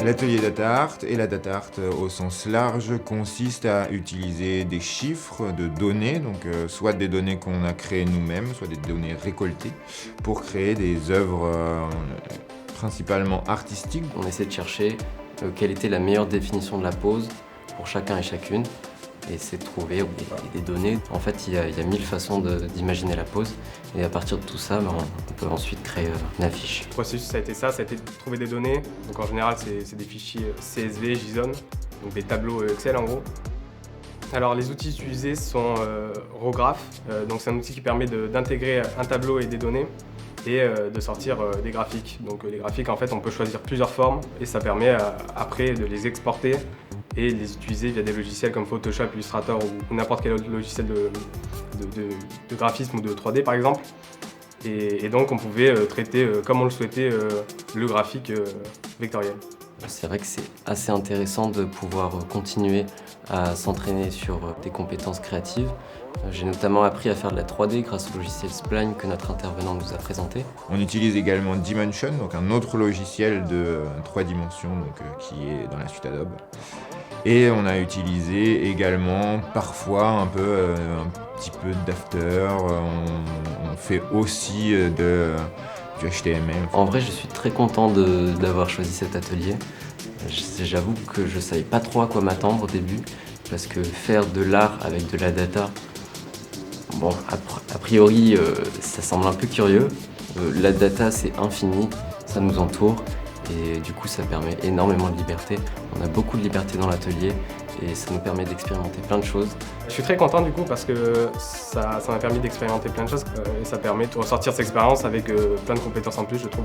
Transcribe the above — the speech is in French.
L'atelier data art et la data art au sens large consiste à utiliser des chiffres de données, donc soit des données qu'on a créées nous-mêmes, soit des données récoltées, pour créer des œuvres principalement artistiques. On essaie de chercher quelle était la meilleure définition de la pose pour chacun et chacune. Et c'est de trouver des données. En fait, il y a 1000 façons d'imaginer la pose. Et à partir de tout ça, on peut ensuite créer une affiche. Le processus, ça a été de trouver des données. Donc en général, c'est des fichiers CSV, JSON, donc des tableaux Excel en gros. Alors les outils utilisés sont Rograph. Donc c'est un outil qui permet d'intégrer un tableau et des données et de sortir des graphiques. Donc les graphiques, en fait, on peut choisir plusieurs formes et ça permet après de les exporter et de les utiliser via des logiciels comme Photoshop, Illustrator ou n'importe quel autre logiciel de graphisme ou de 3D par exemple. Et donc on pouvait traiter comme on le souhaitait le graphique vectoriel. C'est vrai que c'est assez intéressant de pouvoir continuer à s'entraîner sur des compétences créatives. J'ai notamment appris à faire de la 3D grâce au logiciel Spline que notre intervenant nous a présenté. On utilise également Dimension, donc un autre logiciel de 3 dimensions qui est dans la suite Adobe. Et on a utilisé également parfois un petit peu d'After. On fait aussi du HTML. En vrai, je suis très content d'avoir choisi cet atelier. J'avoue que je ne savais pas trop à quoi m'attendre au début, parce que faire de l'art avec de la data, bon, a priori, ça semble un peu curieux. La data, c'est infini, ça nous entoure, et du coup, ça permet énormément de liberté. On a beaucoup de liberté dans l'atelier, et ça nous permet d'expérimenter plein de choses. Je suis très content du coup parce que ça m'a permis d'expérimenter plein de choses et ça permet de ressortir cette expérience avec plein de compétences en plus, je trouve.